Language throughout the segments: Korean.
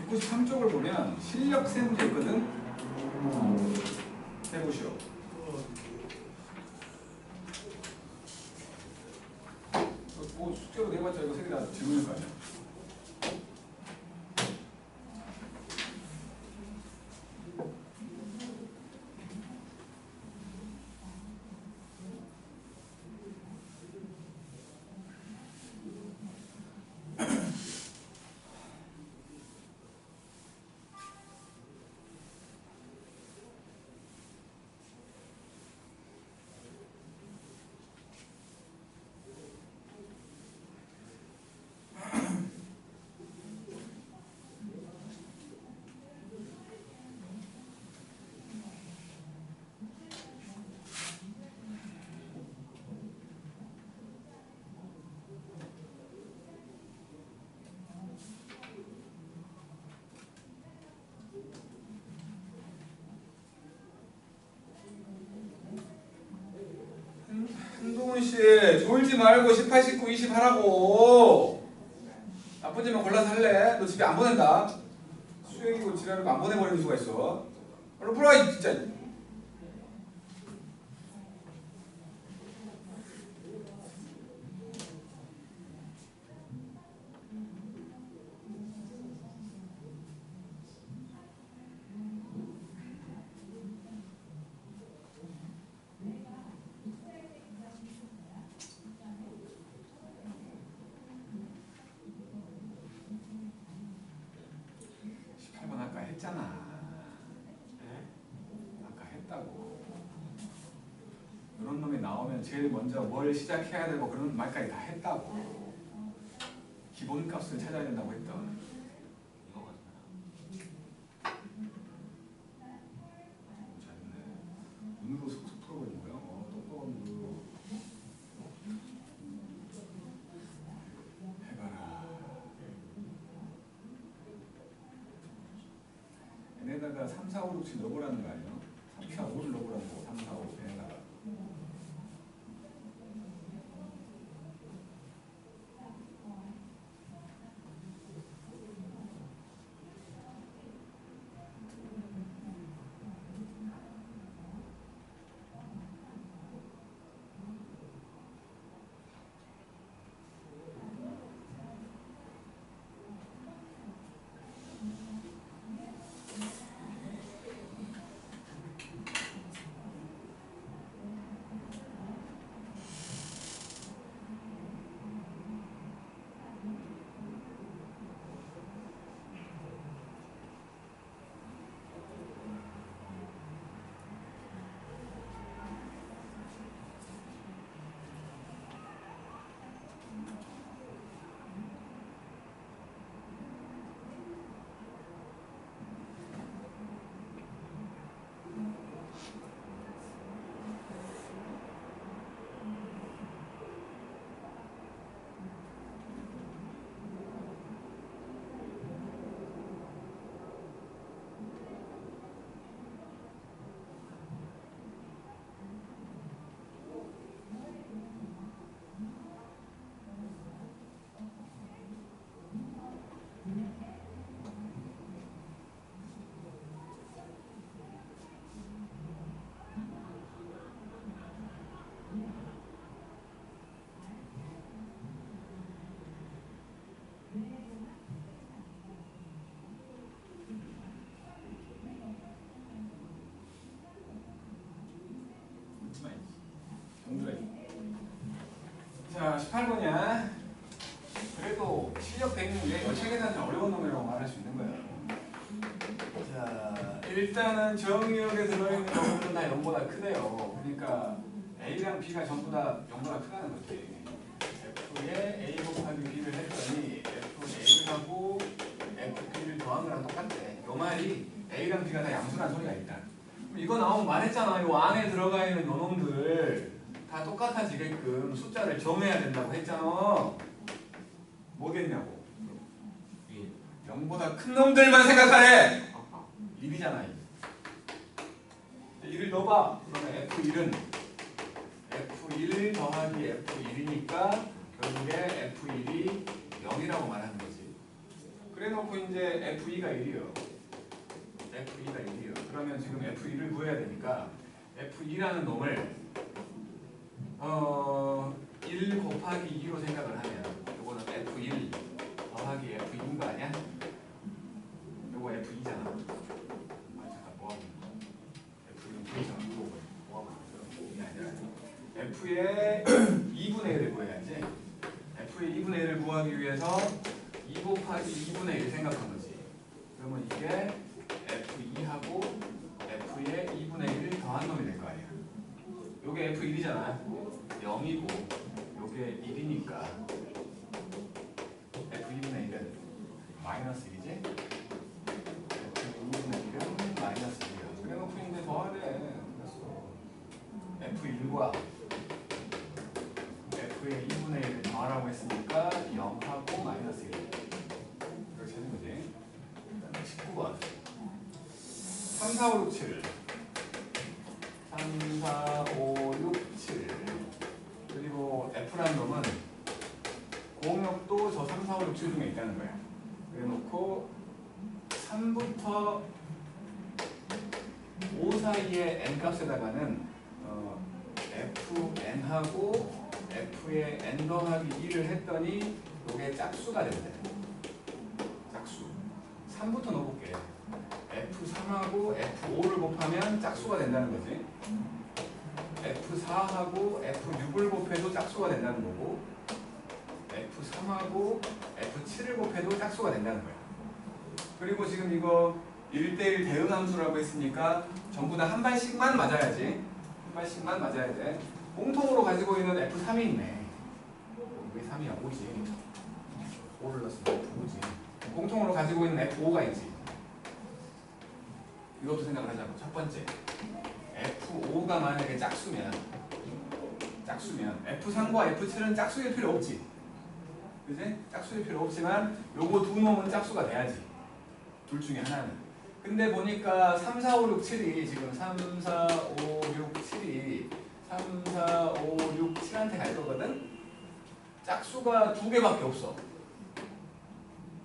193쪽을 보면 실력세 문제 있거든. 해보시오. 뭐 숙제로 내봤자 이거 세 개 다 질문일 거 아니야. 한동훈씨 졸지 말고 18, 19, 20 하라고. 나쁘지만 골라서 할래? 너 집에 안 보낸다. 수행이고 지랄이고 안 보내버리는 수가 있어. 얼른 풀어 진짜. 18번 아까 했잖아. 아까 했다고. 이런 놈이 나오면 제일 먼저 뭘 시작해야 되고 그런 말까지 다 했다고. 기본값을 찾아야 된다고 했던. 눈으로 속속 풀어버리는 거야. 똑똑한 눈으로. 해봐라. 얘네다가 3, 4, 5, 6, 7 넣어보라는 거 아니야? 3, 4, 5를 넣어보라는 거. 3, 4, 5 얘네다가. 자, 18번이야. 그래도 실력 100는 책에서는 어려운 놈이라고 말할 수 있는 거야. 자, 일단은 정의역에 들어있는 놈들은 다 0보다 크대요. 그러니까 A랑 B가 전부 다 0보다 크다는 거지. F에 A 곱하기 B를 했더니 FA하고 FB를 더한 거랑 똑같대. 요 말이 A랑 B가 다 양수라는 소리가 있다. 그럼 이거 나오면 말했잖아. 요 안에 들어가 있는 요 놈들 다 똑같아지게끔 숫자를 정해야 된다고 했잖아. 뭐겠냐고. 0보다 큰 놈들만 생각하래. 1이잖아. 1을 넣어봐. 그러면 F1은 F1 더하기 F1이니까 결국에 F1이 0이라고 말하는 거지. 그래놓고 이제 F2가 1이요. F2가 1이요. 그러면 지금 F2를 구해야 되니까 F2라는 놈을 1 곱하기 2로 생각을 하면 요거는 F1 더하기 F2인 거 아니야? 요거 F2잖아. 잠깐 뭐하고 F2는 F잖아. 뭐하고 이게 아니라 F의 2분의 1을 구해야지. F의 2분의 1을 구하기 위해서 2 곱하기 2분의 1을 생각한 거지. 그러면 이게 F2하고 F의 2분의 1을 더한 놈이 될 거 아니야. 요게 F1이잖아. 0이고 요게 1이니까 F2분의 1은 마이너스 1이지? F2분의 1은 마이너스 1이야. 그래놓고 이제 더하래. 그랬어. F1과 F의 2분의 1을 더하라고 했으니까 0하고 마이너스 1. 이렇게 찾는 거지. 그다음에 19번 3, 4, 5, 6, 7 3, 4, 5, 6, 7 그리고 F라는 놈은 공역도 저 3, 4, 5, 6, 7 중에 있다는 거야. 그래놓고 3부터 5 사이의 n값에다가는 fn하고 f의 n 더하기 2를 했더니 이게 짝수가 된대. 짝수 3부터 넣어볼게. F3하고 F5를 곱하면 짝수가 된다는 거지. F4하고 F6을 곱해도 짝수가 된다는 거고 F3하고 F7을 곱해도 짝수가 된다는 거야. 그리고 지금 이거 1대1 대응함수라고 했으니까 전부 다 한 발씩만 맞아야지. 한 발씩만 맞아야 돼. 공통으로 가지고 있는 F3이 있네. 왜 3이야? 5지. 5를 넣었으면 F5지. 공통으로 가지고 있는 F5가 있지. 이것도 생각을 하자고. 첫 번째 F5가 만약에 짝수면 F3과 F7은 짝수일 필요 없지. 그지? 짝수일 필요 없지만 요거 두 놈은 짝수가 돼야지. 둘 중에 하나는. 근데 보니까 3, 4, 5, 6, 7이 지금 3, 4, 5, 6, 7이 3, 4, 5, 6, 7한테 갈 거거든? 짝수가 두 개밖에 없어.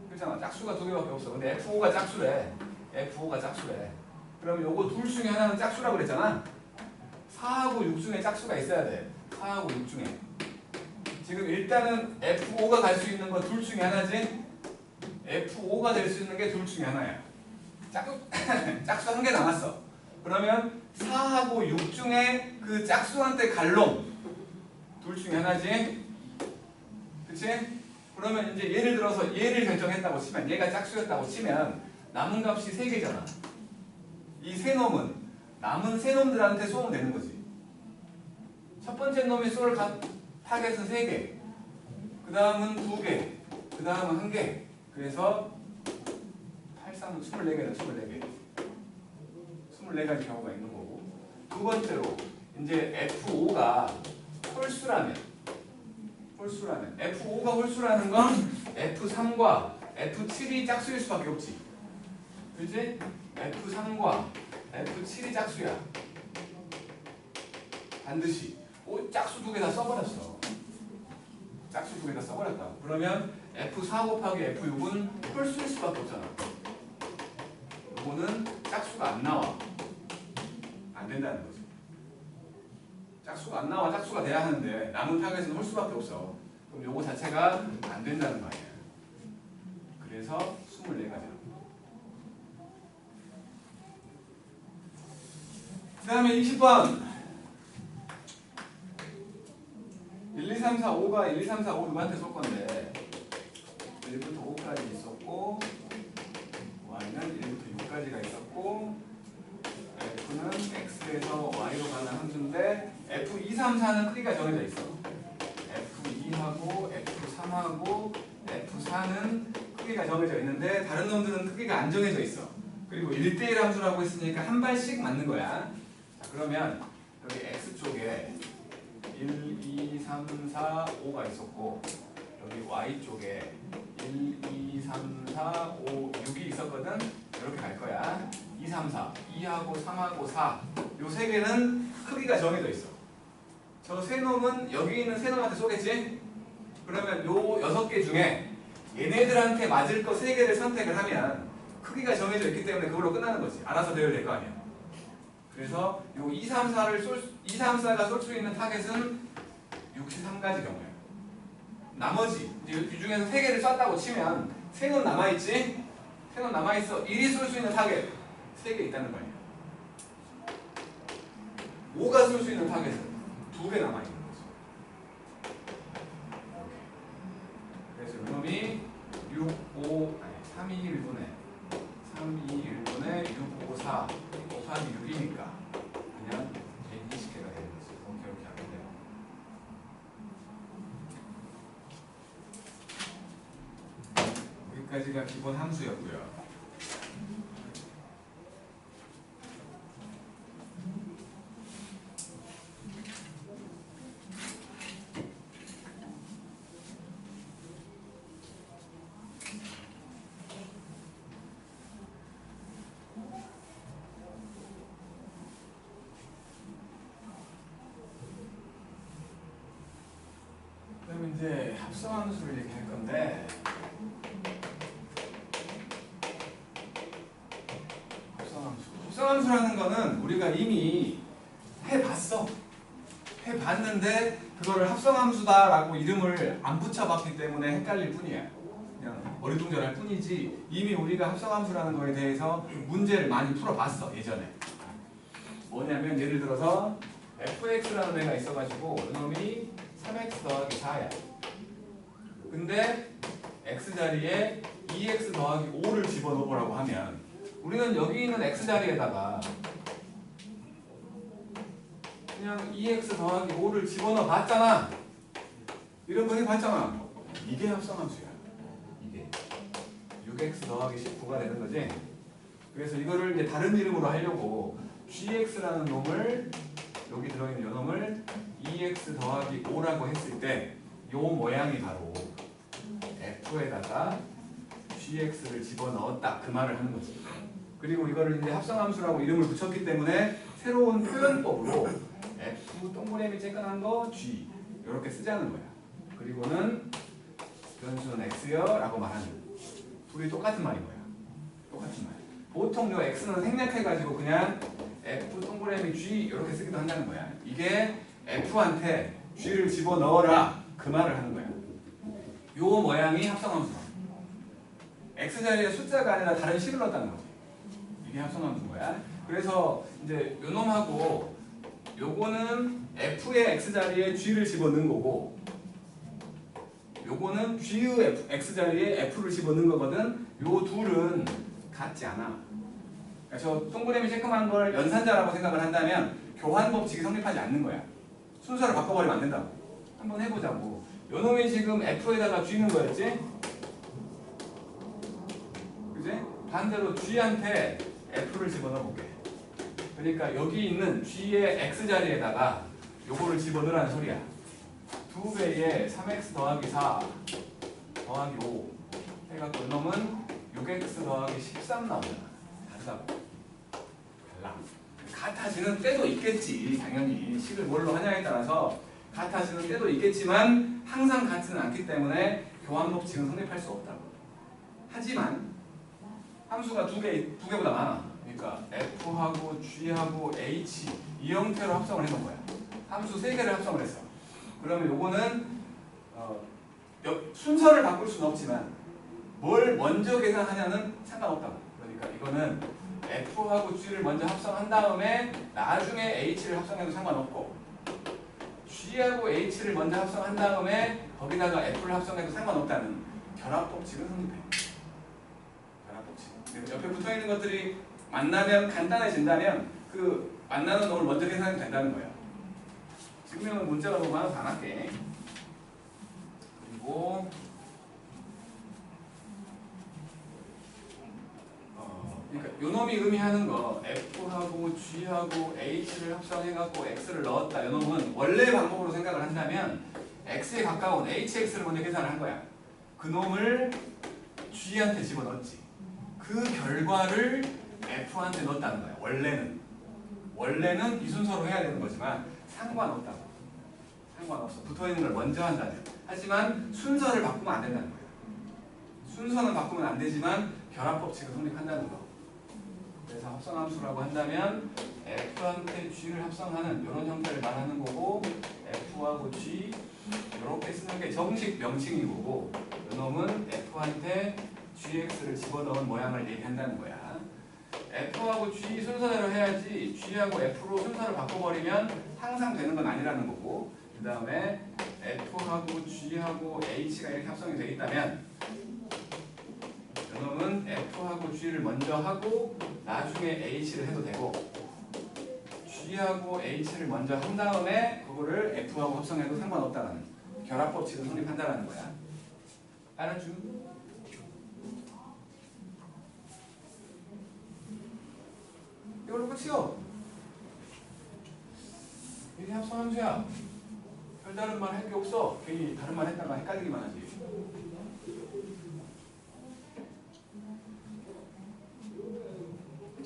그렇잖아. 짝수가 두 개밖에 없어. 근데 F5가 짝수래. F5가 짝수래. 그럼 요거 둘 중에 하나는 짝수라고 그랬잖아. 4하고 6 중에 짝수가 있어야 돼. 4하고 6 중에. 지금 일단은 F5가 갈 수 있는 거 둘 중에 하나지. F5가 될 수 있는 게 둘 중에 하나야. 짝수 한 개 남았어. 그러면 4하고 6 중에 그 짝수한테 갈 놈 둘 중에 하나지. 그치? 그러면 이제 예를 들어서 얘를 결정했다고 치면 얘가 짝수였다고 치면 남은 값이 3개잖아. 이 세 놈은 남은 세 놈들한테 쏘면 되는 거지. 첫 번째 놈이 쏠 타겟은 3개. 그 다음은 2개. 그 다음은 1개. 그래서 8, 3은 24개다. 24개. 24가지 경우가 있는 거고. 두 번째로 이제 F5가 홀수라면 F5가 홀수라는 건 F3과 F7이 짝수일 수밖에 없지. 그렇지? F3과 F7이 짝수야. 반드시. 짝수 두 개 다 써버렸어. 짝수 두 개 다 써버렸다고. 그러면 F4 곱하기 F6은 홀수일 수밖에 없잖아. 이거는 짝수가 안 나와. 안 된다는 거지. 짝수가 안 나와. 짝수가 돼야 하는데 남은 타겟은 홀수밖에 없어. 그럼 요거 자체가 안 된다는 거 아니야. 그래서 24가지라고. 그 다음에 20번 1, 2, 3, 4, 5가 1, 2, 3, 4, 5 누구한테 쏠 건데 1부터 5까지 있었고 y는 1부터 6까지가 있었고 f는 x에서 y로 가는 함수인데 f2, 3, 4는 크기가 정해져 있어. f2하고 f3하고 f4는 크기가 정해져 있는데 다른 놈들은 크기가 안 정해져 있어. 그리고 1대1 함수라고 했으니까 한 발씩 맞는 거야. 자, 그러면 여기 x쪽에 1, 2, 3, 4, 5가 있었고 여기 y쪽에 1, 2, 3, 4, 5, 6이 있었거든. 이렇게 갈 거야. 2, 3, 4 2하고 3하고 4 요 세 개는 크기가 정해져 있어. 저 세 놈은 여기 있는 세 놈한테 쏘겠지? 그러면 요 6개 중에 얘네들한테 맞을 거 3개를 선택을 하면 크기가 정해져 있기 때문에 그걸로 끝나는 거지. 알아서 대열될 거 아니야. 그래서 요 2, 3, 4가 쏠 수 있는 타겟은 63가지 경우야. 나머지 이제 이 중에서 3개를 쐈다고 치면 3는 남아있지? 3는 남아있어. 1이 쏠 수 있는 타겟 3개 있다는 거 아니야. 5가 쏠 수 있는 타겟은 2개 남아있는 거지. 그래서 이놈이 6, 5, 아니 3, 2, 1분의 3, 2, 1분의 6, 5, 4 곱하기 6이니까 그냥 120개가 되는 거지. 이렇게 하면 돼요. 여기까지가 기본 함수였고요. 그럼 이제 합성함수를 얘기할 건데 합성함수라는 거는 우리가 이미 해봤어. 해봤는데 그거를 합성함수다라고 이름을 안 붙여봤기 때문에 헷갈릴 뿐이야. 그냥 어리둥절할 뿐이지 이미 우리가 합성함수라는 거에 대해서 문제를 많이 풀어봤어. 예전에. 뭐냐면 예를 들어서 fx라는 애가 있어가지고 이놈이 3x 더하기 4야. 근데 x자리에 2x 더하기 5를 집어넣으라고 하면 우리는 여기 있는 x자리에다가 그냥 2x 더하기 5를 집어넣어 봤잖아. 이런 거 해봤잖아. 이게 합성함수야. 이게 6x 더하기 19가 되는 거지. 그래서 이거를 이제 다른 이름으로 하려고 gx라는 놈을 여기 들어있는 요 놈을 2x 더하기 5라고 했을 때 요 모양이 바로 f에다가 gx를 집어넣었다 그 말을 하는 거지. 그리고 이거를 이제 합성함수라고 이름을 붙였기 때문에 새로운 표현법으로 f 동그라미 쬐끈한 거 g 이렇게 쓰자는 거야. 그리고는 변수는 x요 라고 말하는 거야. 둘이 똑같은 말인 거야. 똑같은 말. 보통 요 x는 생략해가지고 그냥 f 동그라미 g 이렇게 쓰기도 한다는 거야. 이게 f한테 g를 집어넣어라 그 말을 하는 거야. 요 모양이 합성함수야. x자리에 숫자가 아니라 다른 식을 넣었다는 거지. 이게 합성함수인 거야. 그래서 이제 요 놈하고 요거는 f의 x자리에 g를 집어넣은 거고 요거는 g의 x자리에 f를 집어넣은 거거든. 요 둘은 같지 않아. 그러니까 저 동그라미 쬐끔한 걸 연산자라고 생각을 한다면 교환 법칙이 성립하지 않는 거야. 순서를 바꿔버리면 안 된다고. 한번 해보자고. 요 놈이 지금 f에다가 g는 거였지? 그지? 반대로 g한테 f를 집어넣어볼게. 그러니까 여기 있는 g의 x자리에다가 요거를 집어넣으라는 소리야. 2배의 3x 더하기 4 더하기 5 해갖고 이놈은 6x 더하기 13 나오잖아. 다르다고. 달라. 같아지는 때도 있겠지. 당연히 식을 뭘로 하냐에 따라서 같아지는 때도 있겠지만 항상 같지는 않기 때문에 교환 법칙은 성립할 수 없다고. 하지만 함수가 두 개보다 많아. 그러니까 f하고 g하고 h 이 형태로 합성을 해놓은 거야. 함수 3개를 합성을 했어. 그러면 요거는 순서를 바꿀 수는 없지만 뭘 먼저 계산하냐는 상관없다고. 그러니까 이거는 f하고 g를 먼저 합성한 다음에 나중에 h를 합성해도 상관없고 g하고 h를 먼저 합성한 다음에 거기다가 f를 합성해도 상관없다는 결합법칙은 성립해. 결합법칙. 옆에 붙어있는 것들이 만나면 간단해진다면 그 만나는 놈을 먼저 계산해도 된다는 거야. 지금은 문자가 너무 많아서 안 할게. 그리고 그러니까 요놈이 의미하는 거 f하고 g하고 h를 합성해갖고 x를 넣었다. 요놈은 원래 방법으로 생각을 한다면 x에 가까운 hx를 먼저 계산을 한 거야. 그 놈을 g한테 집어넣었지. 그 결과를 f한테 넣었다는 거야. 원래는 이 순서로 해야 되는 거지만 상관없다고. 상관없어. 붙어있는 걸 먼저 한다면. 하지만 순서를 바꾸면 안 된다는 거야. 순서는 바꾸면 안 되지만 결합법칙을 성립한다는 거. 그래서 합성함수라고 한다면 F한테 G를 합성하는 이런 형태를 말하는 거고 F하고 G 이렇게 쓰는 게 정식 명칭인 거고 이놈은 F한테 GX를 집어넣은 모양을 얘기한다는 거야. F하고 G 순서대로 해야지 G하고 F로 순서를 바꿔버리면 항상 되는 건 아니라는 거고 그 다음에 F하고 G하고 H가 이렇게 합성이 되어 있다면 이놈은 F하고 G를 먼저 하고 나중에 H를 해도 되고 G하고 H를 먼저 한 다음에 그거를 F하고 합성해도 상관없다라는 결합법칙을 성립한다라는 거야. 알았죠? 이걸로 끝이요. 이게 합성함수야. 별다른 말 할 게 없어. 괜히 다른 말 했다가 헷갈리기만 하지.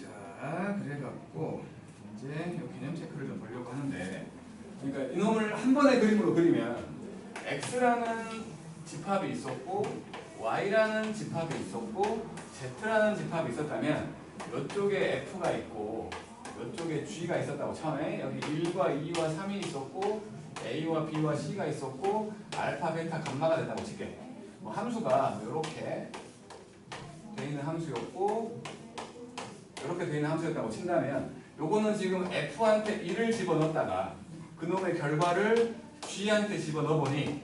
자, 그래갖고 이제 이 개념 체크를 좀 보려고 하는데, 그러니까 이놈을 한 번의 그림으로 그리면 X라는 집합이 있었고 Y라는 집합이 있었고 Z라는 집합이 있었다면 이쪽에 F가 있고 이쪽에 G가 있었다고 처음에 여기 1과 2와 3이 있었고 A와 B와 C가 있었고 알파, 베타, 감마가 됐다고 칠게. 뭐 함수가 이렇게 돼 있는 함수였고 이렇게 돼 있는 함수였다고 친다면 요거는 지금 F한테 1을 집어넣었다가 그놈의 결과를 G한테 집어넣어보니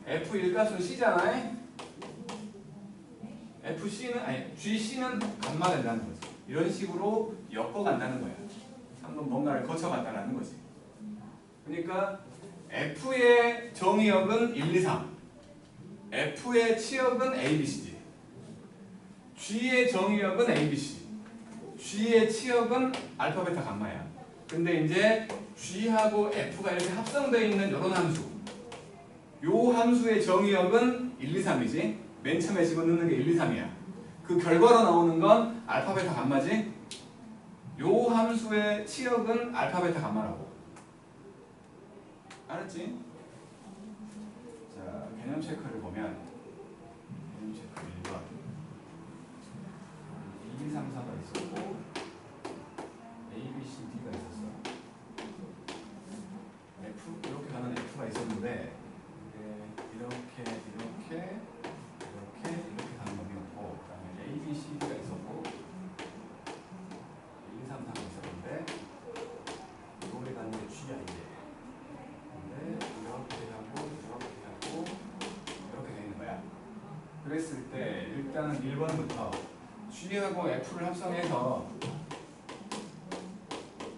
F1 값은 C잖아. GC는 감마 된다는 거지. 이런 식으로 엮어간다는 거야. 한번 뭔가를 거쳐간다는 거지. 그러니까 F의 정의역은 1, 2, 3 F의 치역은 A, B, C지. G의 정의역은 A, B, C G의 치역은 알파, 베타, 감마야. 근데 이제 G하고 F가 이렇게 합성되어 있는 이런 함수 요 함수의 정의역은 1, 2, 3이지. 맨 처음에 집어넣는 게 1, 2, 3이야. 그 결과로 나오는 건 알파, 베타, 감마지. 요 함수의 치역은 알파, 베타, 감마라고. 알았지? 자, 개념 체크를 보면 개념 체크 1번 2, 3, 4가 있었고 A, B, C, D가 있었어. F, 이렇게 가는 F가 있었는데 이렇게 가는 법이었고 그 다음에 A, B, C, D가 있었고 1, 2, 3, 4가 있었는데 요리 가는 게 G야 이게. 근데 이렇게 돼 있는 거야. 그랬을 때 일단은 1번부터 G하고 F를 합성해서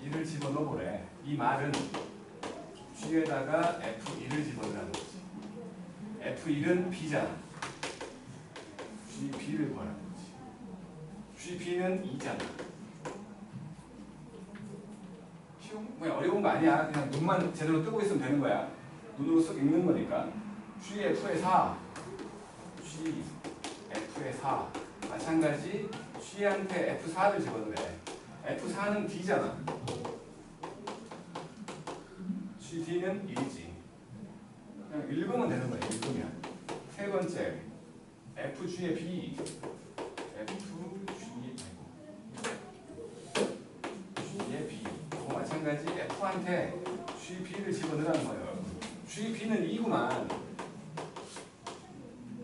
1을 집어넣어보래. 이 말은 G에다가 F1을 집어넣으라는 거지. F1은 B잖아. GB를 구하라는 거지. GB는 2잖아. 뭐 어려운 거 아니야. 그냥 눈만 제대로 뜨고 있으면 되는 거야. 눈으로 쓱 읽는 거니까. GF의 4, GF의 4 마찬가지 G한테 F4를 집어넣으래. F4는 D잖아. GD는 1이지. 그냥 읽으면 되는 거야. 읽으면. 세 번째 FG의 B G의 B 또 마찬가지 F한테 GB를 집어넣으라는 거예요. GB는 2구만.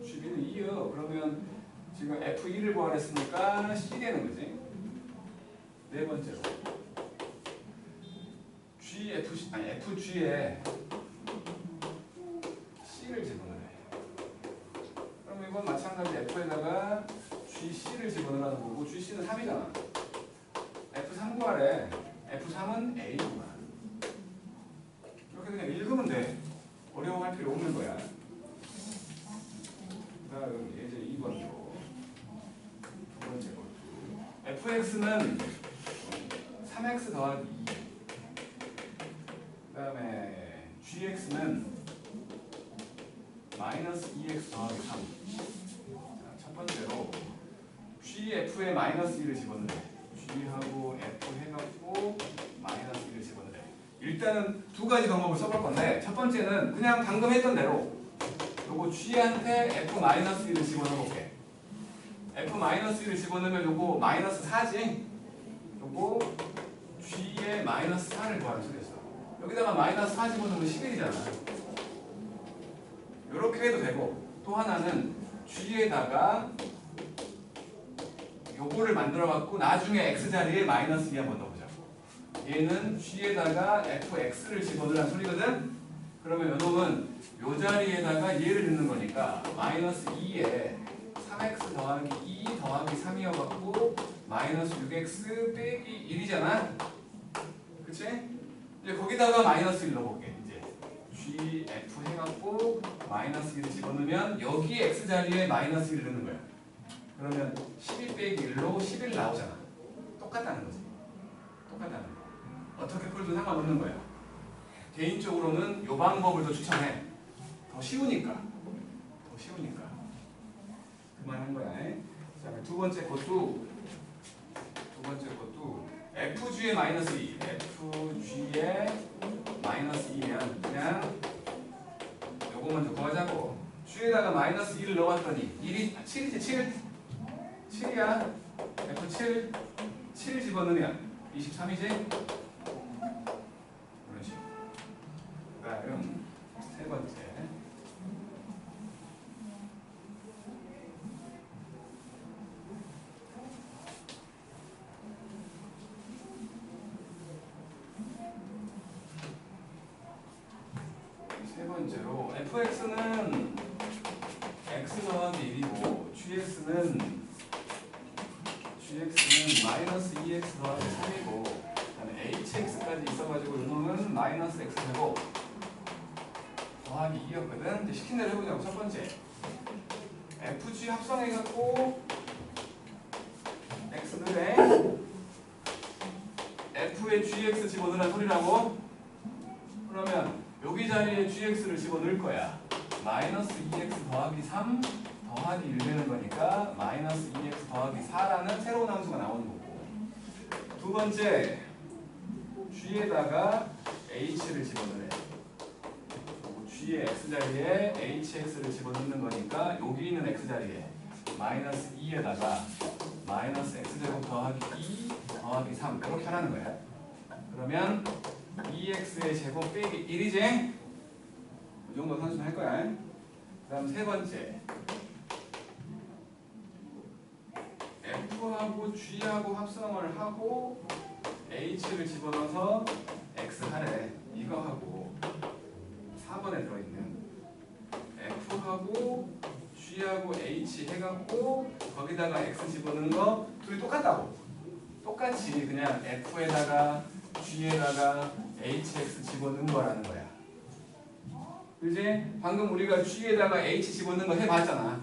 GB는 2요. 그러면 지금 F2를 구하랬으니까 C 되는 거지. 네 번째로 FG에 C를 집어넣으래. 그럼 이건 마찬가지 F에다가 GC를 집어넣으라는 거고 GC는 3이잖아. F3 구하래. F3은 A구만. 이렇게 그냥 읽으면 돼. 어려워할 필요 없는 거야. 다음 이제 2번으로 두 번째 거. fx는 3x 더하기 2. 그 다음에 gx는 마이너스 2x 더하기 3. 자, 첫 번째로 gf에 마이너스 1을 집어넣으래. g하고 f 해갖고 마이너스 1을 집어넣으래. 일단은 두 가지 방법을 써볼 건데 첫 번째는 그냥 방금 했던 대로 요거 g한테 f-1을 집어넣어 볼게. F-1을 집어넣으면 요거 마이너스 4지? 요거 G의 마이너스 4를 구하는 소리였어. 여기다가 마이너스 4 집어넣으면 11이잖아. 요렇게 해도 되고, 또 하나는 G에다가 요거를 만들어 갖고 나중에 X 자리에 마이너스 2 한번 넣어보자고. 얘는 G에다가 fx를 집어넣으라는 소리거든? 그러면 요놈은 요 자리에다가 얘를 넣는 거니까 마이너스 2에 3x 더하기 2 더하기 3이어갖고 마이너스 6x 빼기 1이잖아? 그치? 이제 거기다가 마이너스 1 넣어볼게. 이제 gf 해갖고 마이너스 1을 집어넣으면 여기 x 자리에 마이너스 1을 넣는 거야. 그러면 12 빼기 1로 11 나오잖아. 똑같다는 거지. 똑같다는 거. 어떻게 풀든 상관없는 거야. 개인적으로는 이 방법을 더 추천해. 더 쉬우니까. 더 쉬우니까. 그만한 거야. 자, 두 번째 것도 FG의 마이너스 2. FG의 마이너스 2면 그냥 요거 먼저 구하자고. G에다가 마이너스 2를 넣어봤더니 7이지 7. 7이야. F7 7 집어넣으면 23이지? 그런 식으로. 그럼 세 번째. 세 번째로 fx는 x 더하기 1이고 gx는 마이너스 2x 더하기 3이고 그다음에 hx까지 있어가지고 이놈은 마이너스 x제곱 더하기 2였거든. 이제 시킨 대로 해보자고. 첫 번째 fg 합성해갖고 x들에 f에 gx 집어넣으라는 소리라고. 그러면 여기 자리에 gx를 집어넣을 거야. 마이너스 2x 더하기 3 더하기 1 되는 거니까 마이너스 2x 더하기 4라는 새로운 함수가 나오는 거고. 두 번째 g에다가 h를 집어넣으래. g의 x자리에 hx를 집어넣는 거니까 여기 있는 x자리에 마이너스 2에다가 마이너스 x제곱 더하기 2 더하기 3 이렇게 하라는 거야. 그러면 2x의 제곱 빼기 1이지? 이 정도 산수는 할 거야. 그 다음 세 번째 F하고 G하고 합성을 하고 H를 집어넣어서 X 하래. 이거 하고 4번에 들어있는 F하고 G하고 H 해갖고 거기다가 X 집어넣는 거 둘이 똑같다고. 똑같이 그냥 F에다가 G에다가 HX 집어넣는 거라는 거야. 그지? 방금 우리가 G에다가 H 집어넣는 거 해봤잖아.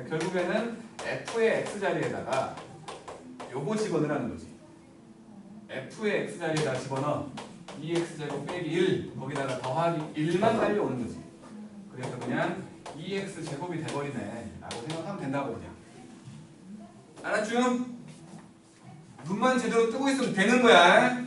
결국에는 F의 X자리에다가 요거 집어넣으라는 거지. F의 X자리에다가 집어넣어 2X제곱 빼기 1 거기다가 더하기 1만 달려오는 거지. 그래서 그냥 2X제곱이 돼버리네 라고 생각하면 된다고 그냥. 알았죠? 눈만 제대로 뜨고 있으면 되는 거야.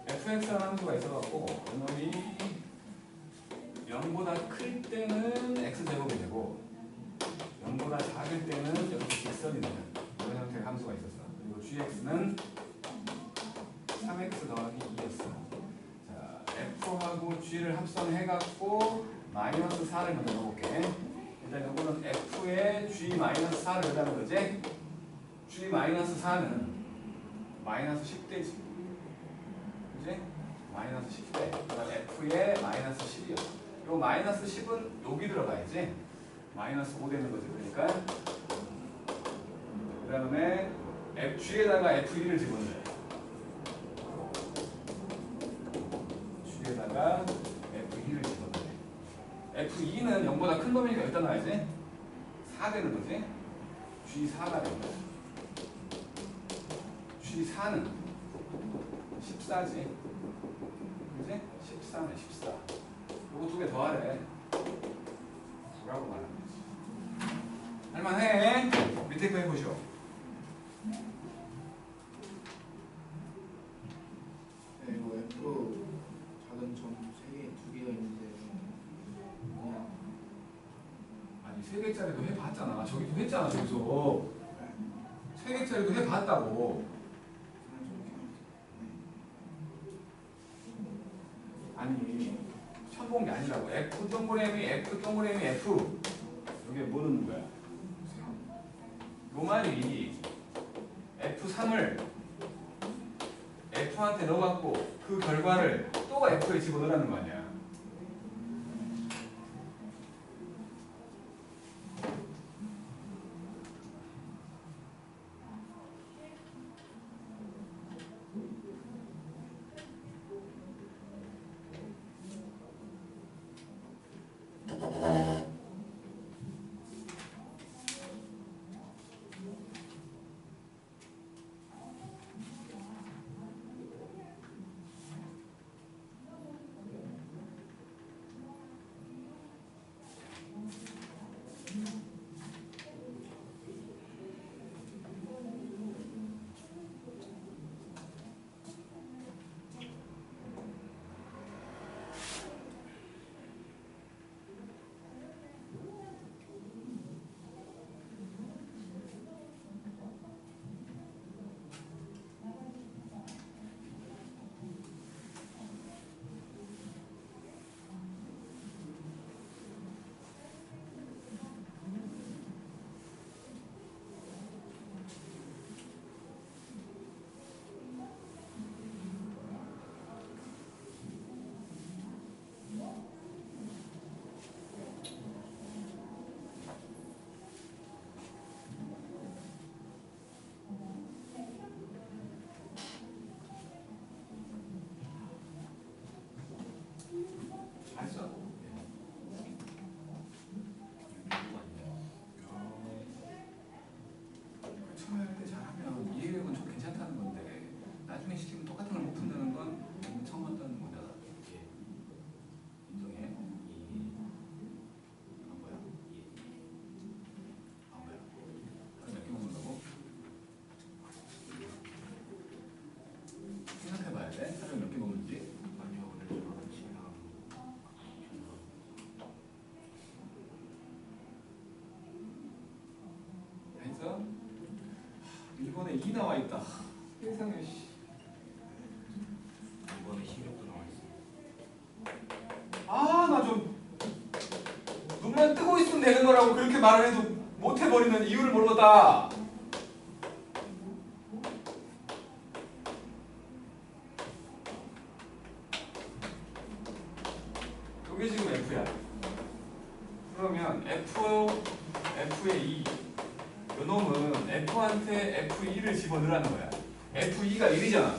fx라는 함수가 있어갖고 이놈이 0보다 클 때는 x제곱이 되고 0보다 작을 때는 이렇게 직선이 되는 이런 형태의 함수가 있었어. 그리고 gx는 3x 더하기 2였어. 자, f하고 g를 합성해갖고 마이너스 4를 먼저 넣어볼게. 일단 이거는 f에 g 마이너스 4를 넣자는 거지. g 마이너스 4는 마이너스 10대지. 그지? 마이너스 10대. 그다음 f에 마이너스 10이요. 요 마이너스 10은 여기 들어가야지. 마이너스 5 되는 거지. 그러니까 그 다음에 g에다가 f1을 집어넣어요. g에다가 f1을 집어넣어요. f2는 0보다 큰 놈이니까 여기다 놔야지. 4 되는 거지. g4가 되는 거야. G4는 14지. 그지? 14네 14. 요거 두 개 더하래. 9라고 말하는 거지. 할만해. 밑에 거 해보시오. 네, 이거 F 작은 점 2개가 있는데 그냥 아니 3개짜리도 해봤잖아. 저기도 했잖아. 저기서 3개짜리도 해봤다고. 그냥 저렇게 아니 처음 본 게 아니라고. F 동그라미 F 동그라미 F. 여기에 뭐 넣는 거야? 요 말이 F3을 F한테 넣어갖고 그 결과를 또 F에 집어넣으라는 거 아니야. 알았어? 처음에 할 때 잘하면 이해력은 좀 괜찮다는 건데 나중에 시키면 똑같은 걸 못 푼다는 건 처음 한다는 거잖아. 인정해? 뭐야? 뭐야? 몇 개 먹는다고? 생각해봐야 돼. 하루에 몇 개 먹는지. 해서 이번에 2 나와 있다. 세상에 씨. 이번에 16도 나와 있어. 아, 나 좀 눈만 뜨고 있으면 되는 거라고 그렇게 말을 해도 못 해버리는 이유를 모르겠다. 이게 지금 F야. 그러면 F의 2. 요 놈은 F한테 F2를 집어넣으라는 거야. F2가 1이잖아.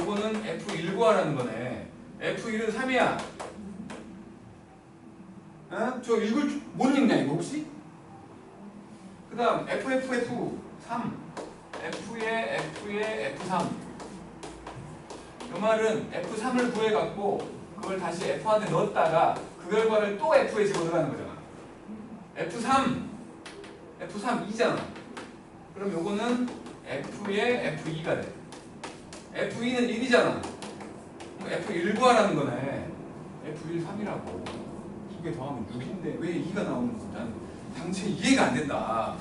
요거는 F1 구하라는 거네. F1은 3이야. 어? 저 읽을 못 읽냐 이거 혹시? 그 다음 FFF3 F의 F3 요 말은 F3을 구해갖고 그걸 다시 F한테 넣었다가 그 결과를 또 F에 집어넣으라는 거잖아. F3 2잖아. 그럼 요거는 F의 F2가 돼. F2는 1이잖아. F1 구하라는 거네. F1 3이라고. 두 개 더하면 6인데 왜 2가 나오는지 난 당최 이해가 안 된다.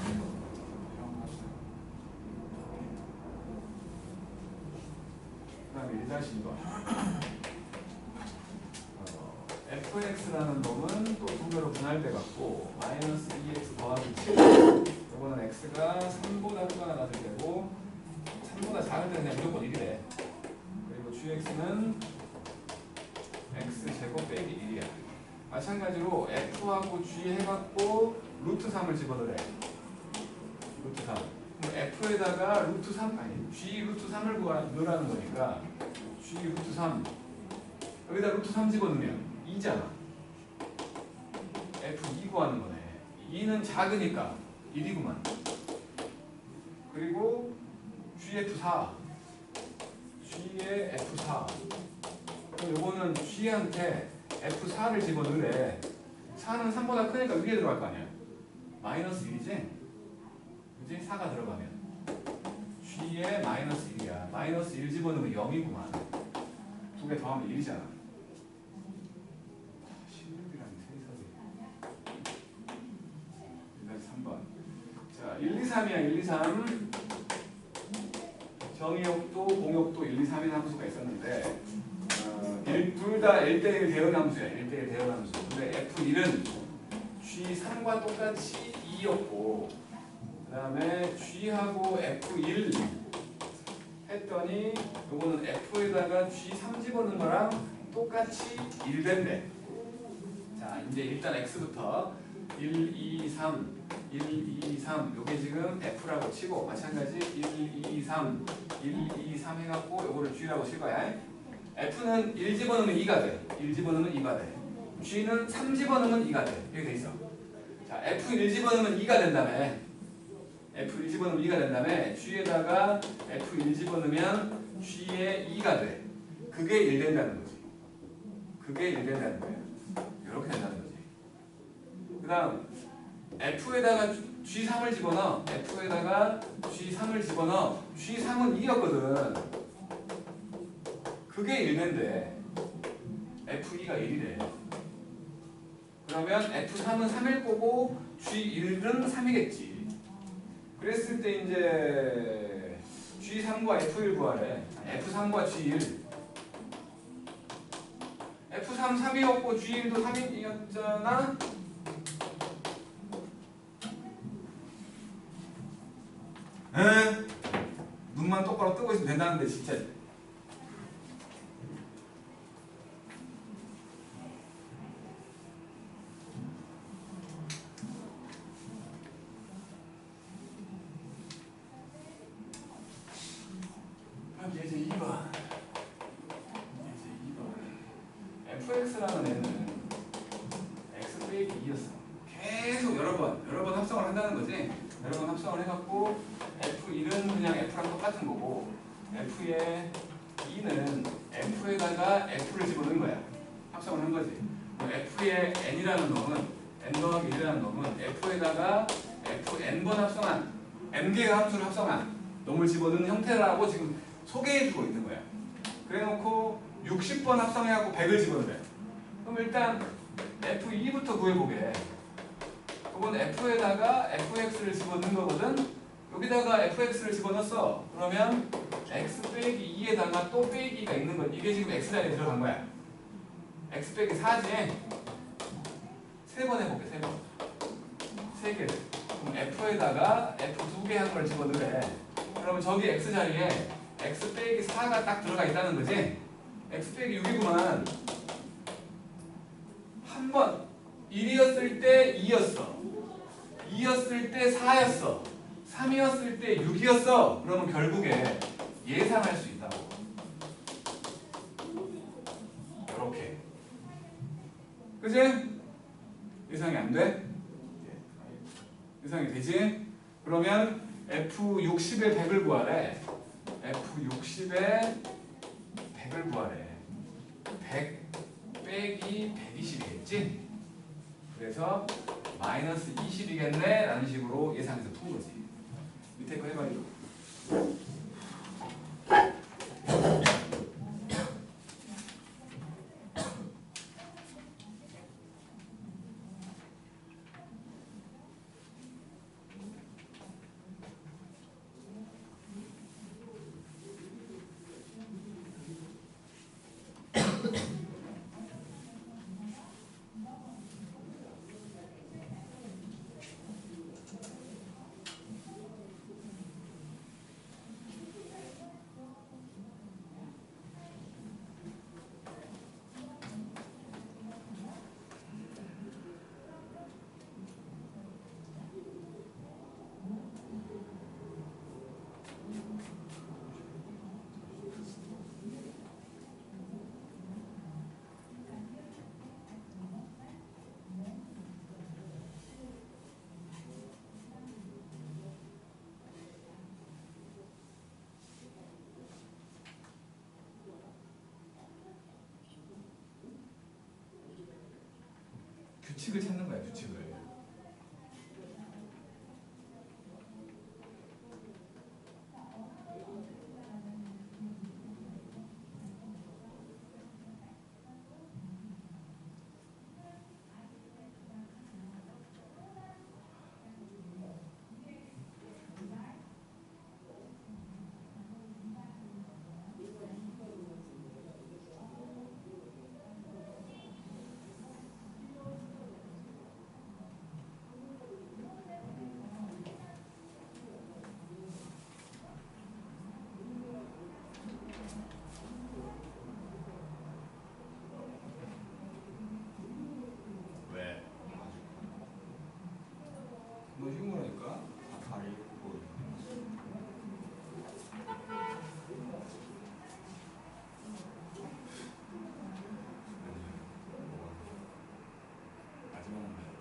그 다음에 1-2번. fx라는 놈은 또 두 개로 분할돼 갖고 마이너스 2x 더하기 7. 이거는 x가 3보다 크거나 같을 때고 3보다 작을 때는 그냥 무조건 1이래. 그리고 gx는 x제곱 빼기 1이야. 마찬가지로 f하고 g 해갖고 루트 3을 집어넣으래. 루트 3. 그럼 f에다가 루트 3 아니 g 루트 3을 넣으라는 거니까 g 루트 3 여기다 루트 3 집어넣으면 2잖아. F2 구하는 거네. 2는 작으니까 1이구만. 그리고 GF4 G의 F4 그럼 요거는 G한테 F4를 집어넣으래. 4는 3보다 크니까 위에 들어갈 거 아니야. 마이너스 1이지? 그지? 4가 들어가면 G의 마이너스 1이야. 마이너스 1 집어넣으면 0이구만. 두 개 더하면 1이잖아. 16이라는 세석이. 그래서 3번. 자, 1, 2, 3이야. 1, 2, 3. 정의역도 공역도 1, 2, 3인 함수가 있었는데 둘 다 1대1 대응 함수야. 1대1 대응 함수. 근데 F1은 G3과 똑같이 2였고 그 다음에 G하고 F1 했더니 요거는 F에다가 G3 집어넣은 거랑 똑같이 1 된대. 자 이제 일단 X부터 1, 2, 3 1, 2, 3 요게 지금 F라고 치고 마찬가지 1, 2, 3 1, 2, 3 해갖고 요거를 G라고 칠 거야. F는 1 집어넣으면 2가 돼. 1 집어넣으면 2가 돼. G는 3 집어넣으면 2가 돼. 이렇게 돼 있어. 자, F1 집어넣으면 2가 된다며. F1 집어넣으면 2가 된다며. G에다가 F1 집어넣으면 G에 2가 돼. 그게 1 된다는 거지. 그게 1 된다는 거야. 이렇게 된다는 거지. 그 다음 F에다가 G3을 집어넣어. F에다가 G3을 집어넣어. G3은 2였거든. 그게 1인데 F2가 1이래. 그러면 F3은 3일 거고 G1은 3이겠지. 그랬을 때 이제 G3과 F1 구하래. F3과 G1. F3 3이었고 G1도 3이었잖아. 에? 눈만 똑바로 뜨고 있으면 된다는데 진짜. 이제 2번. fx라는 애는 x 빼기 2였어. 계속 여러 번 합성을 한다는 거지. 여러 번 합성을 해갖고 f1은 그냥 f랑 똑같은 거고 f의 2는 f에다가 f를 집어넣은 거야. 합성을 한 거지. f의 n이라는 놈은 n 더하기 1이라는 놈은 f에다가 fn번 합성한 n개의 함수를 합성한 놈을 집어넣는 형태라고 지금 소개해주고 있는 거야. 그래놓고 60번 합성해갖고 100을 집어넣으래. 그럼 일단 F2부터 구해보게. 그건 F에다가 fx를 집어넣는 거거든. 여기다가 fx를 집어넣었어. 그러면 x 빼기 2에다가 또 빼기가 있는 건 이게 지금 x 자리에 들어간 거야. x 빼기 4지. 3번 해볼게. 3번. 3개를. 그럼 f에다가 f 2개 한 걸 집어넣으래. 그러면 저기 x 자리에 x 빼기 4가 딱 들어가 있다는 거지. x 빼기 6이구만. 한 번 1이었을 때 2였어. 2였을 때 4였어. 3이었을 때 6이었어. 그러면 결국에 예상할 수 있다고. 이렇게. 그치? 예상이 안 돼? 예상이 되지? 그러면 F60에 100을 구하래. F60에 100을 구하래. 100 빼기 120이겠지? 그래서 마이너스 20이겠네? 라는 식으로 예상해서 푼 거지. 밑에 거 해봐요. 규칙을 찾는 거야, 규칙을. 왜? 너 쉬운 거라니까. 다리 뭐 마지막은 말이다.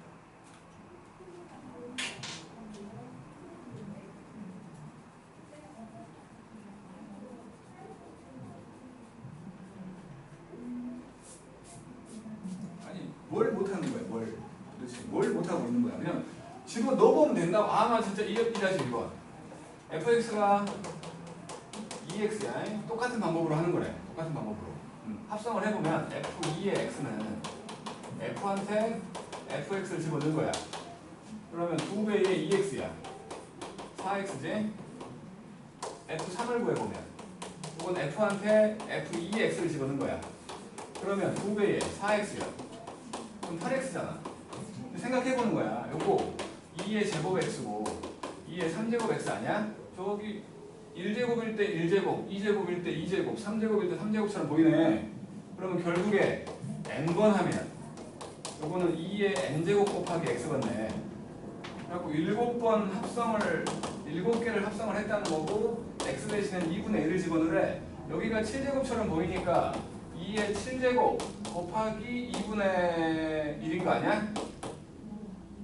아니 뭘 못하는 거야? 뭘? 도대체 뭘 못하고 있는 거야? 그냥 집어 넣어보면 된다고. 아마 진짜 이 자식 이거 fx가 2x야. 똑같은 방법으로 하는 거래. 똑같은 방법으로. 합성을 해보면 f2의 x는 f한테 fx를 집어넣은 거야. 그러면 2배의 2x야. 4x지? f3을 구해보면 이건 f한테 f2의 x를 집어넣은 거야. 그러면 2배의 4x야. 그럼 8x잖아. 생각해보는 거야. 요거 2의 제곱 x고 2의 3제곱 x 아니야? 저기 1제곱일 때 1제곱, 2제곱일 때 2제곱, 3제곱일 때 3제곱처럼 보이네. 그러면 결국에 n번 하면 요거는 2의 n제곱 곱하기 x겠네. 그래갖고 7번 합성을 7개를 합성을 했다는 거고 x 대신에 2분의 1을 집어넣으래. 여기가 7제곱처럼 보이니까 2의 7제곱 곱하기 2분의 1인 거 아니야?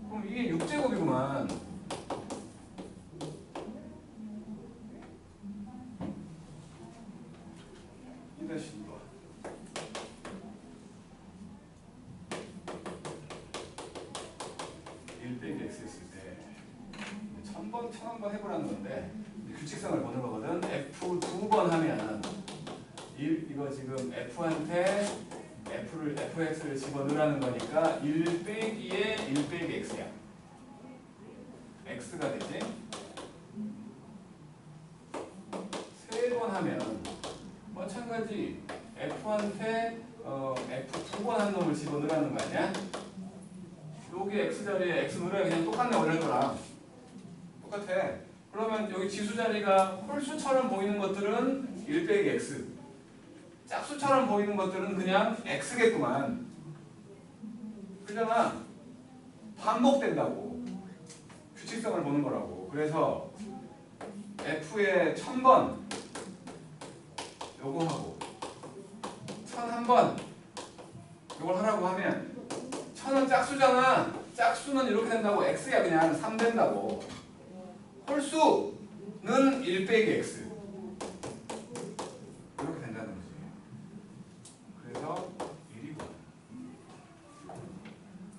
그럼 이게 6제곱이구만. 이 다시 이거 1 빼기 x 했을 때 1000번, 1000번 해보라는 건데 규칙성을 보는 거거든. f 2번 하면 이거 지금 f한테 fx를 집어넣으라는 거니까 1 빼기에 1 빼기 x야. x가 되지. 3번 하면 마찬가지 f한테 f 2번 한 놈을 집어넣으라는 거 아니야? 여기 x 자리에 x 넣으라 그냥 똑같네 원래 거랑 똑같아. 그러면 여기 지수 자리가 홀수처럼 보이는 것들은 1 빼기 x, 짝수처럼 보이는 것들은 그냥 x겠구만. 그잖아. 반복된다고. 규칙성을 보는 거라고. 그래서 f의 1000번 요거 하고 1001번 요걸 하라고 하면 1000은 짝수잖아. 짝수는 이렇게 된다고. x야 그냥 3 된다고. 홀수는 1 빼기 x 이렇게 된다는 거지. 그래서 1이고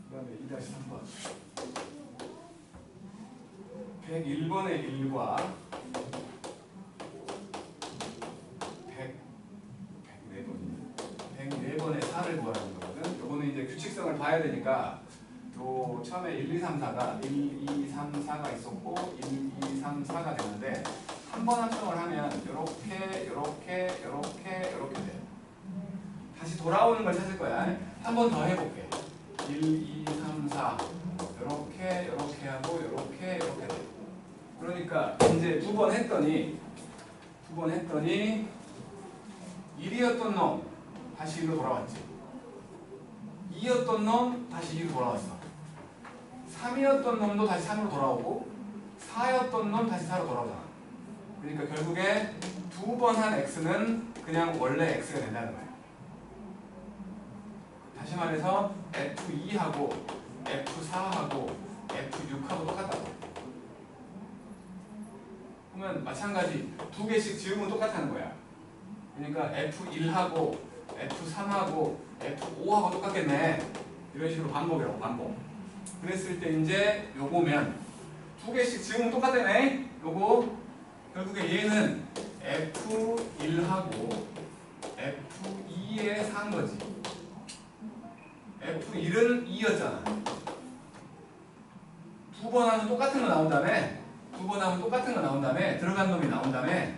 그 다음에 2-3번 101번의 1과 104번의 4를 구하는 거거든. 요거는 이제 규칙성을 봐야 되니까 요 처음에 1, 2, 3, 4가 1, 2, 3, 4가 있었고 1, 2, 3, 4가 되는데 한 번 합성을 하면 요렇게 돼. 다시 돌아오는 걸 찾을 거야. 한 번 더 해볼게. 1, 2, 3, 4 요렇게 하고 요렇게 돼. 그러니까 이제 두 번 했더니 1이었던 놈 다시 1로 돌아왔지. 2였던 놈 다시 2로 돌아왔어. 3이었던 놈도 다시 3으로 돌아오고 4였던 놈 다시 4로 돌아오잖아. 그러니까 결국에 두 번 한 x는 그냥 원래 x가 된다는 거야. 다시 말해서 f2하고 f4하고 f6하고 똑같다고. 그러면 마찬가지 두 개씩 지우면 똑같다는 거야. 그러니까 f1하고 f3하고 f5하고 똑같겠네. 이런 식으로 반복이라고 반복. 그랬을 때 이제 요거면 두 개씩 지금 똑같다네. 요거 결국에 얘는 F1하고 F2에 산 거지. F1은 2였잖아. 두 번 하면 똑같은 거 나온 다음에 두 번 하면 똑같은 거 나온 다음에 들어간 놈이 나온 다음에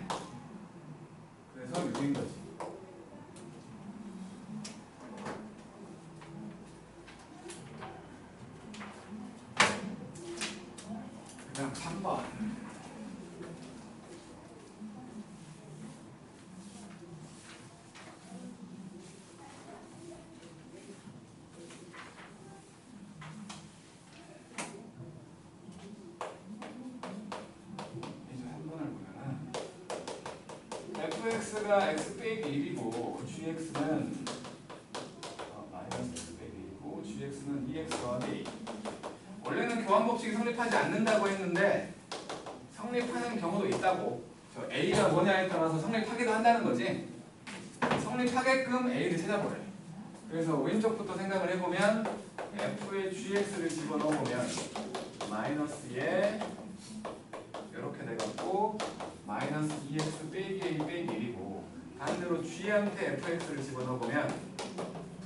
그래서 6인 거지. 그다음 3번. fx가 x 빼기 1이고 gx는 마이너스 x 빼기 1이고 gx는 2x 더하기 a. 원래는 교환 법칙이 성립하지 않는다고 했는데 성립하는 경우도 있다고. 저 a가 뭐냐에 따라서 성립하기도 한다는 거지. 성립하게끔 a를 찾아보래. 그래서 왼쪽부터 생각을 해보면 f에 gx를 집어넣어보면 마이너스에 이렇게 돼갖고 마이너스 2x 빼기 a 빼기 1이고 반대로 g한테 fx를 집어넣어보면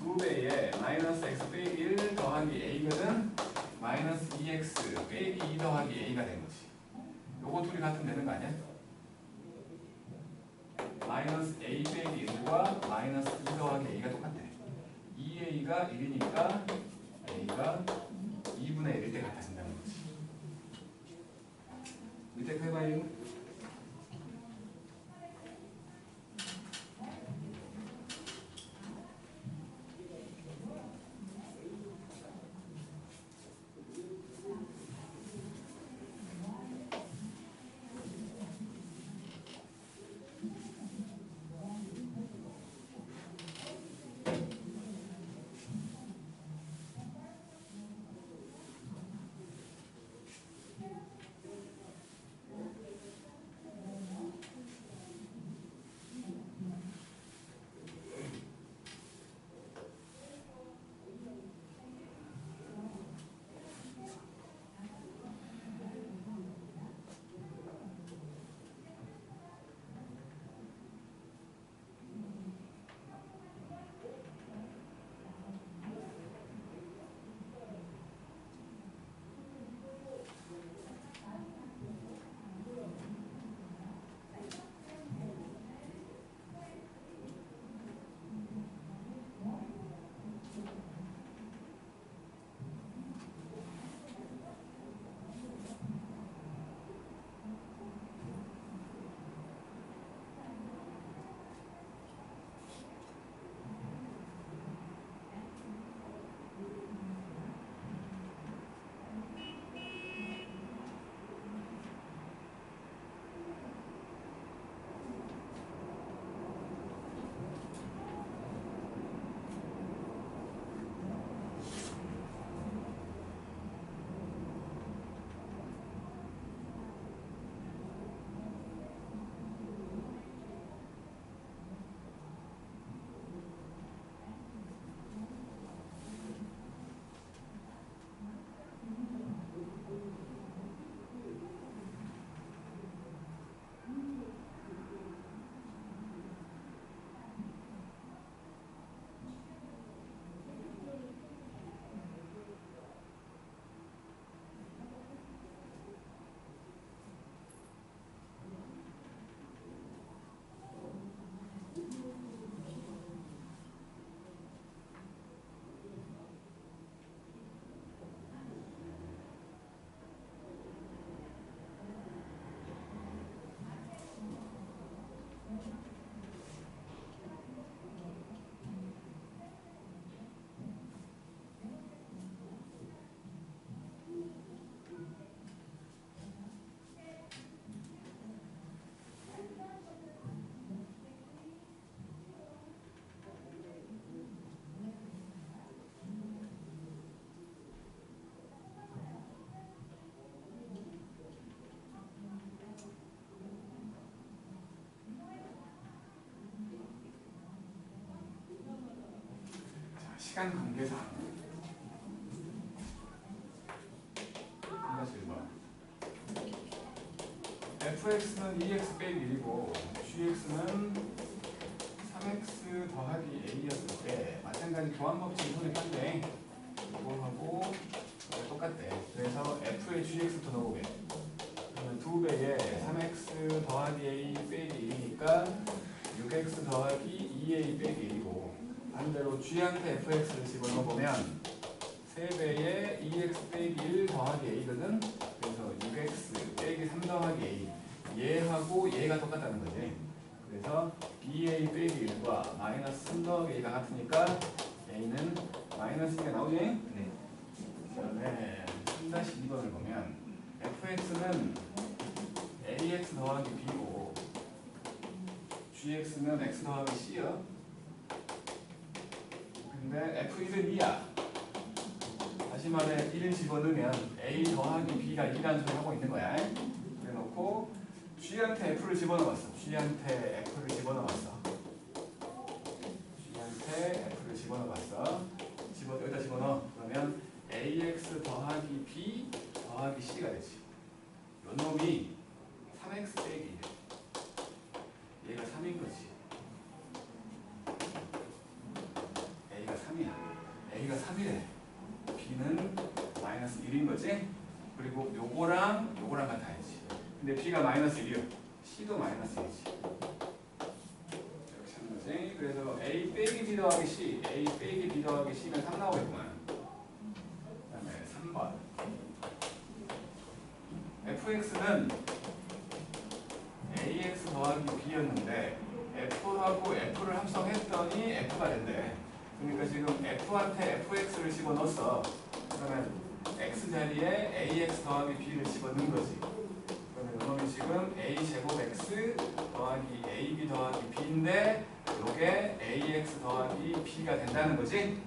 2배에 마이너스 x 빼기 1 더하기 a거든. 마이너스 2x 빼기 2 더하기 a가 된 거지. 요거 둘이 같으면 되는 거 아니야? 마이너스 a 빼기 1과 마이너스 2 더하기 a가 똑같대. 2a가 1이니까 a가 2분의 1일 때 같아진다는 거지. 밑에 해봐요. 시간 관계상 fx는 2x 빼기 1이고 gx는 3x 더하기 a였을 때 마찬가지 교환법칙이 성립한데 이거하고 똑같대. 그래서 f의 gx부터 넣어보게. 그러면 2배에 3x 더하기 a 빼기 1이니까 6x 더하기 2a 빼기 1이고 반대로 g한테 fx를 집어넣어보면 3배에 2x 빼기 1 더하기 a거든. 그래서 6x 빼기 3 더하기 a 얘하고 얘가 똑같다는 거지. 그래서 ba 빼기 1과 마이너스 3 더하기 a가 같으니까 a는 마이너스 2가 나오지? 네. 그 다음에 3-2번을 보면 fx는 ax 더하기 b고 gx는 x 더하기 c야. 근데 f1은 2야. 다시 말해 1을 집어넣으면 a 더하기 b가 2라는 소리 하고 있는 거야. 그래놓고 g한테 f를 집어넣었어. g한테 f를 집어넣었어. g한테 f를 집어넣었어. 여기다 집어넣어. 그러면 ax 더하기 b 더하기 c가 되지. 요 놈이 3x 빼기 1. 얘가 3인 거지. a가 3이야. a가 3이래. b는 마이너스 1인 거지. 그리고 요거랑 같아야지. 근데 b가 마이너스 1이요. c도 마이너스 1이지. 이렇게 하는 거지. 그래서 a 빼기 b 더하기 c, a 빼기 b 더하기 c는 3 나오겠구만. 그 다음에 3번. fx는 ax 더하기 b였는데 f하고 f를 합성했더니 f가 된대. 그러니까 지금 f한테 fx를 집어넣었어. 그러면 x 자리에 ax 더하기 b를 집어넣은 거지. 그러면 이놈이 지금 a제곱 x 더하기 ab 더하기 b인데 요게 ax 더하기 b가 된다는 거지.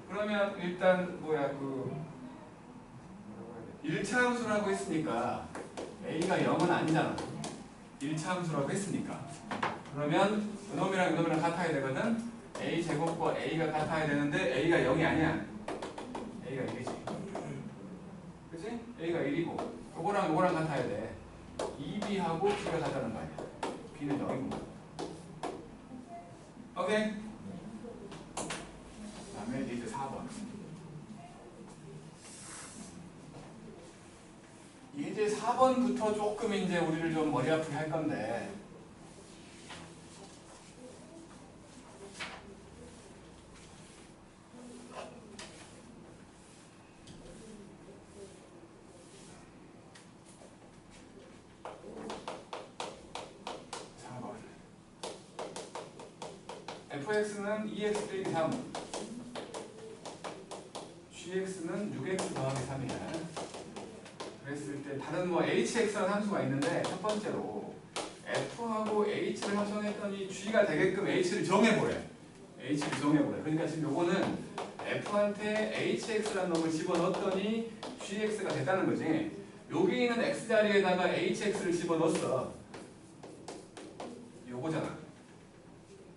그러면 일단 뭐야 그 1차 함수라고 했으니까 a가 0은 아니잖아. 1차 함수라고 했으니까. 그러면 이놈이랑 이놈이랑 같아야 되거든. a 제곱과 a가 같아야 되는데 a가 0이 아니야. a가 1이지. 그치? a가 1이고 요거랑 요거랑 같아야 돼. 2b하고 b가 같다는 거 아니야. b는 0이구나. 오케이? 그 다음에 이제 4번. 이제 4번부터 조금 이제 우리를 좀 머리 아프게 할 건데 fx는 2x 빼기 3 gx는 6x 더하기 3이야. 그랬을 때 다른 뭐 hx라는 함수가 있는데 첫 번째로 f하고 h를 합성했더니 g가 되게끔 h를 정해보래. h를 정해보래. 그러니까 지금 요거는 f한테 hx라는 놈을 집어넣었더니 gx가 됐다는 거지. 여기 있는 x 자리에다가 hx를 집어넣었어. 요거잖아.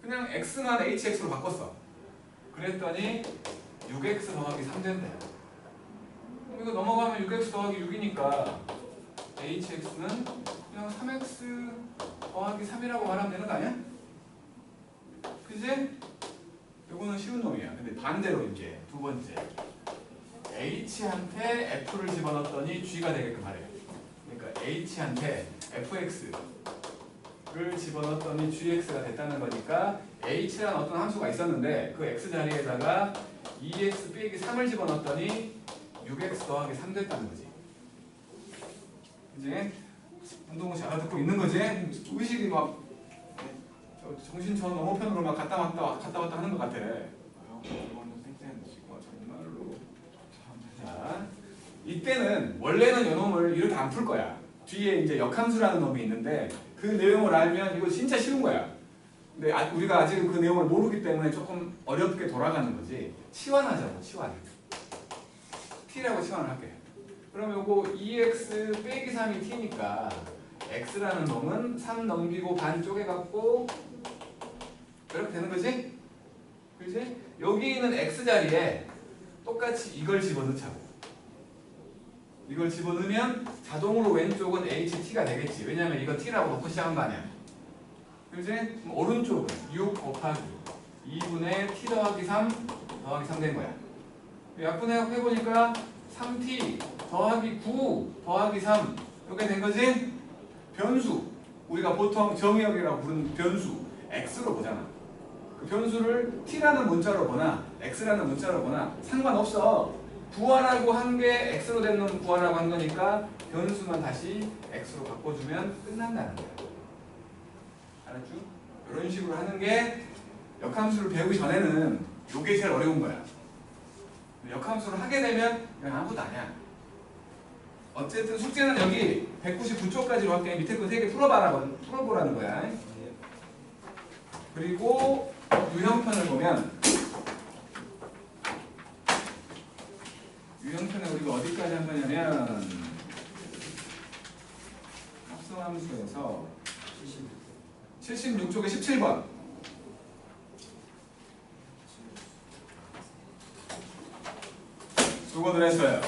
그냥 x만 hx로 바꿨어. 그랬더니 6x 더하기 3 된대. 그럼 이거 넘어가면 6x 더하기 6이니까 hx는 그냥 3x 더하기 3이라고 말하면 되는 거 아니야? 그지? 이거는 쉬운 놈이야. 근데 반대로 이제 두 번째 h한테 f를 집어넣었더니 g가 되게끔 하래요. 그러니까 h한테 fx를 집어넣었더니 gx가 됐다는 거니까 h라는 어떤 함수가 있었는데 그 x 자리에다가 2x 빼기 3을 집어넣었더니 6x 더하기 3 됐다는 거지. 이제 운동을 잘 알아듣고 있는 거지? 의식이 막 정신처럼 너무 편으로 막 갔다 왔다 하는 것 같아. 정말로. 자, 이때는 원래는 요놈을 이렇게 안 풀 거야. 뒤에 이제 역함수라는 놈이 있는데 그 내용을 알면 이거 진짜 쉬운 거야. 근데 우리가 아직은 그 내용을 모르기 때문에 조금 어렵게 돌아가는 거지. 치환하자고, 치환. t라고 치환을 할게. 그럼 요거 2x 빼기 3이 t니까 x라는 놈은 3 넘기고 반 쪼개갖고 이렇게 되는 거지? 그지? 여기 있는 x 자리에 똑같이 이걸 집어넣자고. 이걸 집어넣으면 자동으로 왼쪽은 HT가 되겠지. 왜냐면 이거 T라고 놓고 시작한 거 아니야. 그지? 그럼 오른쪽은 6 곱하기 2분의 T 더하기 3 더하기 3 된 거야. 약분해갖고 해보니까 3T 더하기 9 더하기 3 이렇게 된 거지? 변수. 우리가 보통 정의역이라고 부르는 변수 X로 보잖아. 그 변수를 T라는 문자로 보나 X라는 문자로 보나 상관없어. 구하라고 한 게 X로 된 놈 구하라고 한 거니까 변수만 다시 X로 바꿔주면 끝난다는 거야. 알았죠? 이런 식으로 하는 게 역함수를 배우기 전에는 이게 제일 어려운 거야. 역함수를 하게 되면 그냥 아무것도 아니야. 어쨌든 숙제는 여기 199쪽까지로 할게. 밑에 거 3개 풀어보라는 거야. 그리고 유형편을 보면 유형편에 우리가 어디까지 한 거냐면 합성함수에서 76쪽에 17번 수고들 했어요.